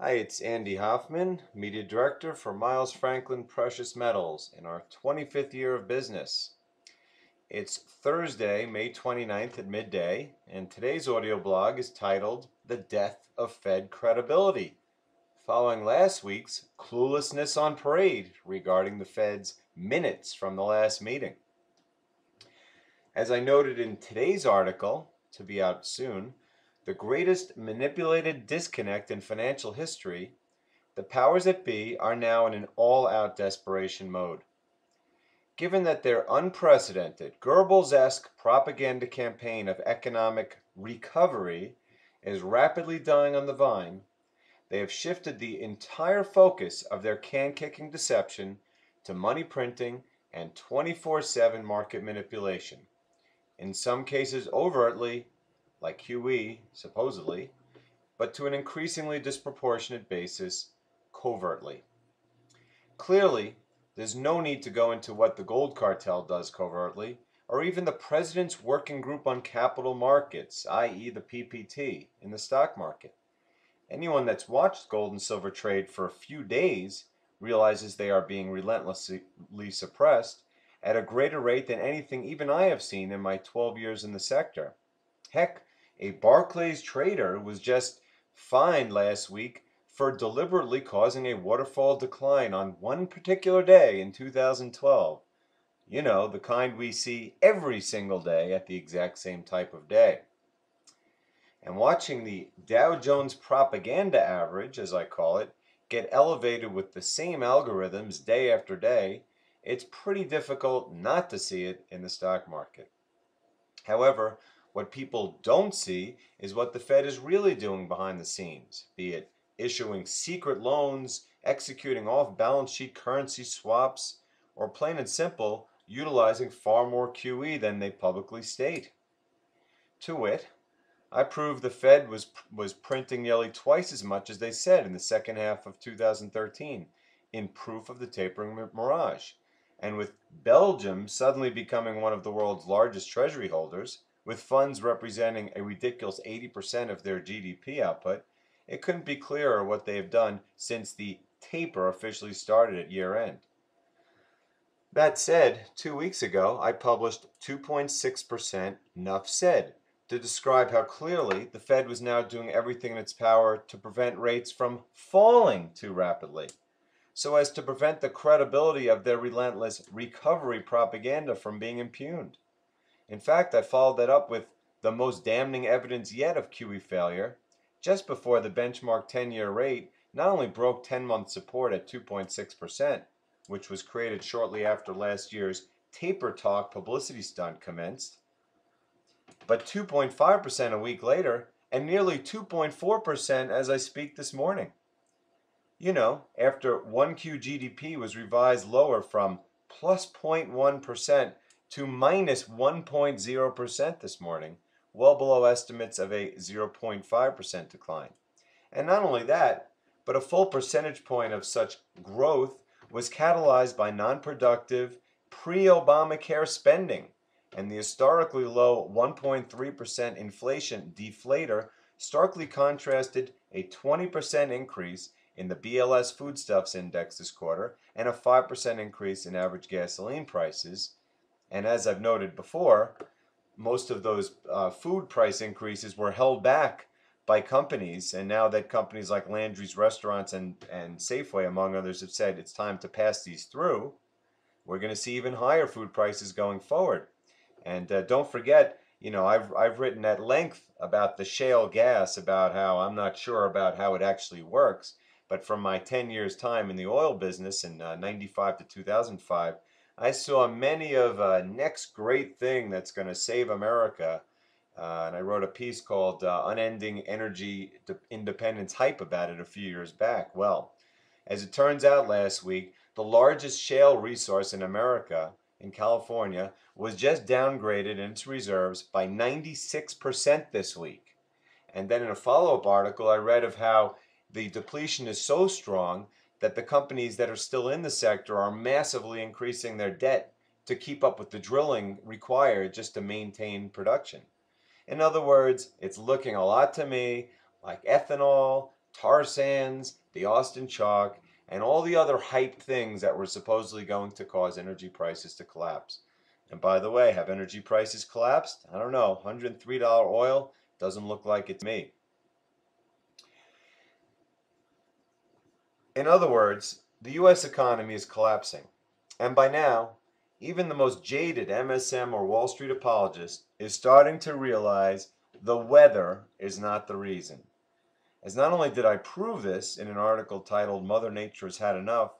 Hi, it's Andy Hoffman, Media Director for Miles Franklin Precious Metals in our 25th year of business. It's Thursday, May 29th at midday, and today's audio blog is titled The Death of Fed Credibility, following last week's cluelessness on parade regarding the Fed's minutes from the last meeting. As I noted in today's article, to be out soon, the greatest manipulated disconnect in financial history, the powers that be are now in an all-out desperation mode. Given that their unprecedented, Goebbels-esque propaganda campaign of economic recovery is rapidly dying on the vine, they have shifted the entire focus of their can-kicking deception to money printing and 24/7 market manipulation, in some cases overtly, like QE, supposedly, but to an increasingly disproportionate basis, covertly. Clearly, there's no need to go into what the gold cartel does covertly, or even the President's Working Group on Capital Markets, i.e. the PPT, in the stock market. Anyone that's watched gold and silver trade for a few days realizes they are being relentlessly suppressed at a greater rate than anything even I have seen in my 12 years in the sector. Heck, a Barclays trader was just fined last week for deliberately causing a waterfall decline on one particular day in 2012. You know, the kind we see every single day at the exact same type of day. And watching the Dow Jones propaganda average, as I call it, get elevated with the same algorithms day after day, it's pretty difficult not to see it in the stock market. However, what people don't see is what the Fed is really doing behind the scenes, be it issuing secret loans, executing off-balance sheet currency swaps, or plain and simple, utilizing far more QE than they publicly state. To wit, I proved the Fed was printing nearly twice as much as they said in the second half of 2013, in proof of the tapering mirage. And with Belgium suddenly becoming one of the world's largest treasury holders, with funds representing a ridiculous 80% of their GDP output, it couldn't be clearer what they have done since the taper officially started at year end. That said, 2 weeks ago, I published 2.6% Nuff Said to describe how clearly the Fed was now doing everything in its power to prevent rates from falling too rapidly, so as to prevent the credibility of their relentless recovery propaganda from being impugned. In fact, I followed that up with the most damning evidence yet of QE failure, just before the benchmark 10-year rate not only broke 10-month support at 2.6%, which was created shortly after last year's taper talk publicity stunt commenced, but 2.5% a week later, and nearly 2.4% as I speak this morning. You know, after 1Q GDP was revised lower from plus 0.1% to minus 1.0% this morning, well below estimates of a 0.5% decline. And not only that, but a full percentage point of such growth was catalyzed by non-productive pre-Obamacare spending, and the historically low 1.3% inflation deflator starkly contrasted a 20% increase in the BLS foodstuffs index this quarter and a 5% increase in average gasoline prices. And as I've noted before, most of those food price increases were held back by companies, and now that companies like Landry's Restaurants and Safeway, among others, have said it's time to pass these through, we're going to see even higher food prices going forward. And don't forget, you know, I've written at length about the shale gas, about how I'm not sure about how it actually works, but from my 10 years time in the oil business in 95 to 2005, I saw many of next great thing that's going to save America. And I wrote a piece called Unending Energy Independence Hype about it a few years back. Well, as it turns out last week, the largest shale resource in America, in California, was just downgraded in its reserves by 96% this week. And then in a follow-up article, I read of how the depletion is so strong that the companies that are still in the sector are massively increasing their debt to keep up with the drilling required just to maintain production. In other words, it's looking a lot to me like ethanol, tar sands, the Austin chalk, and all the other hyped things that were supposedly going to cause energy prices to collapse. And by the way, have energy prices collapsed? I don't know. $103 oil doesn't look like it to me. In other words, the US economy is collapsing. And by now, even the most jaded MSM or Wall Street apologist is starting to realize the weather is not the reason. As not only did I prove this in an article titled Mother Nature Has Had Enough,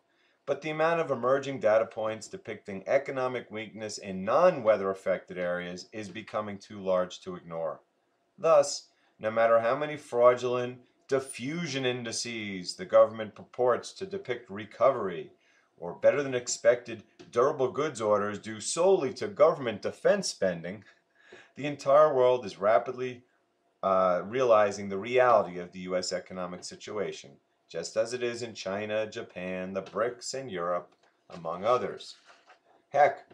but the amount of emerging data points depicting economic weakness in non-weather affected areas is becoming too large to ignore. Thus, no matter how many fraudulent diffusion indices the government purports to depict recovery, or better than expected durable goods orders due solely to government defense spending, the entire world is rapidly realizing the reality of the U.S. economic situation, just as it is in China, Japan, the BRICS, and Europe, among others. Heck,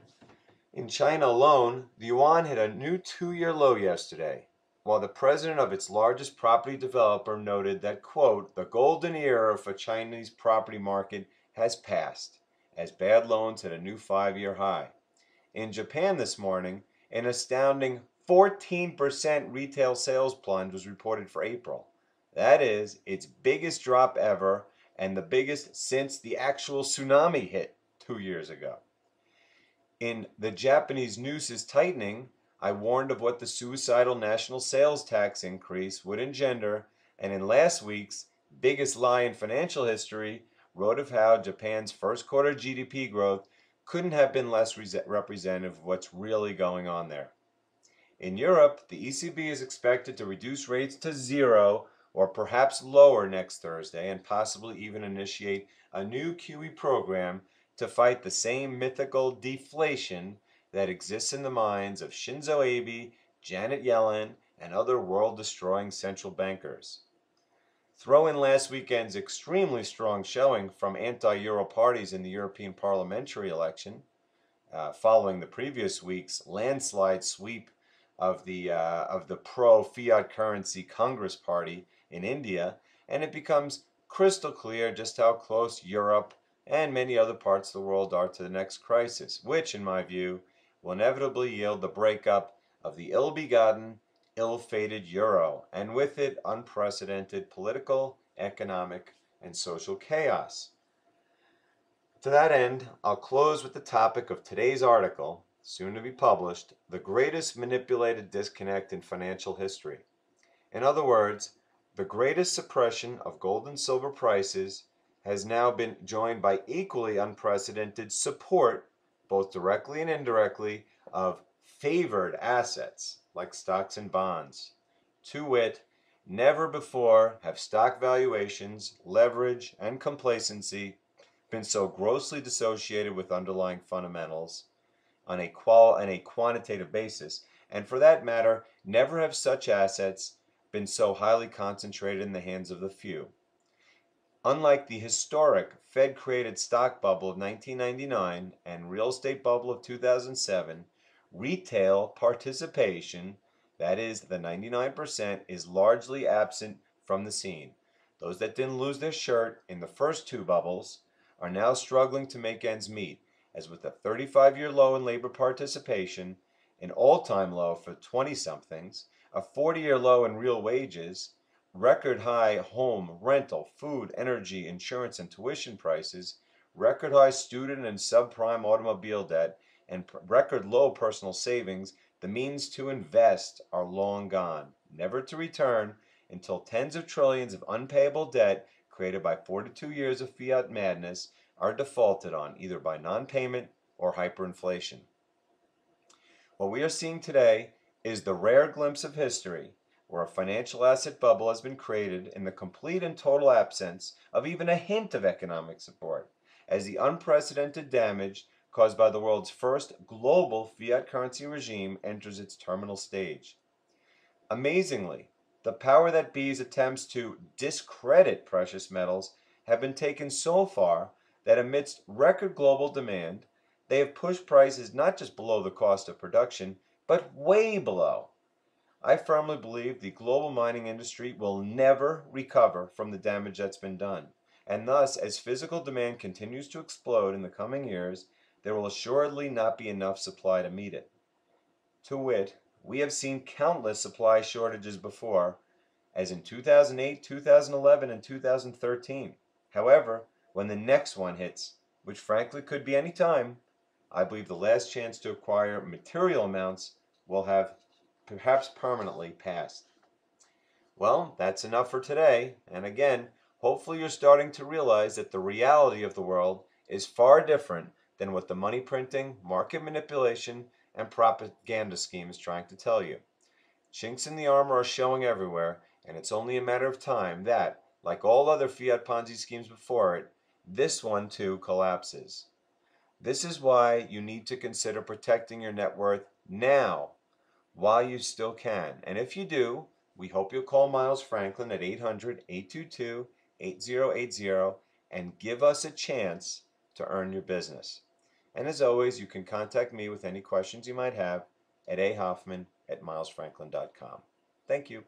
in China alone, the yuan hit a new two-year low yesterday, while the president of its largest property developer noted that, quote, the golden era for Chinese property market has passed, as bad loans hit a new five-year high. In Japan this morning, an astounding 14% retail sales plunge was reported for April. That is its biggest drop ever and the biggest since the actual tsunami hit 2 years ago. In The Japanese Noose is Tightening, I warned of what the suicidal national sales tax increase would engender, and in last week's Biggest Lie in Financial History, wrote of how Japan's first quarter GDP growth couldn't have been less representative of what's really going on there. In Europe, the ECB is expected to reduce rates to zero or perhaps lower next Thursday and possibly even initiate a new QE program to fight the same mythical deflation that exists in the minds of Shinzo Abe, Janet Yellen, and other world-destroying central bankers. Throw in last weekend's extremely strong showing from anti-Euro parties in the European parliamentary election, following the previous week's landslide sweep of the pro-fiat currency Congress Party in India, and it becomes crystal clear just how close Europe and many other parts of the world are to the next crisis, which, in my view, will inevitably yield the breakup of the ill-begotten, ill-fated euro, and with it unprecedented political, economic, and social chaos. To that end, I'll close with the topic of today's article, soon to be published, The Greatest Manipulated Disconnect in Financial History. In other words, the greatest suppression of gold and silver prices has now been joined by equally unprecedented support, both directly and indirectly, of favored assets like stocks and bonds. To wit, never before have stock valuations, leverage, and complacency been so grossly dissociated with underlying fundamentals on a quantitative basis, and for that matter, never have such assets been so highly concentrated in the hands of the few. Unlike the historic Fed-created stock bubble of 1999 and real estate bubble of 2007, retail participation, that is, the 99%, is largely absent from the scene. Those that didn't lose their shirt in the first two bubbles are now struggling to make ends meet, as with a 35-year low in labor participation, an all-time low for 20-somethings, a 40-year low in real wages, record high home, rental, food, energy, insurance, and tuition prices, record high student and subprime automobile debt, and record low personal savings, the means to invest are long gone, never to return until tens of trillions of unpayable debt created by 42 years of fiat madness are defaulted on either by non-payment or hyperinflation. What we are seeing today is the rare glimpse of history where a financial asset bubble has been created in the complete and total absence of even a hint of economic support, as the unprecedented damage caused by the world's first global fiat currency regime enters its terminal stage. Amazingly, the power that be's attempts to discredit precious metals have been taken so far that amidst record global demand, they have pushed prices not just below the cost of production, but way below. I firmly believe the global mining industry will never recover from the damage that's been done, and thus, as physical demand continues to explode in the coming years, there will assuredly not be enough supply to meet it. To wit, we have seen countless supply shortages before, as in 2008, 2011, and 2013. However, when the next one hits, which frankly could be any time, I believe the last chance to acquire material amounts will have perhaps permanently passed. Well, that's enough for today. And again, hopefully you're starting to realize that the reality of the world is far different than what the money printing, market manipulation, and propaganda scheme is trying to tell you. Chinks in the armor are showing everywhere, and it's only a matter of time that, like all other fiat Ponzi schemes before it, this one too collapses. This is why you need to consider protecting your net worth now while you still can. And if you do, we hope you'll call Miles Franklin at 800-822-8080 and give us a chance to earn your business. And as always, you can contact me with any questions you might have at ahoffman@milesfranklin.com. Thank you.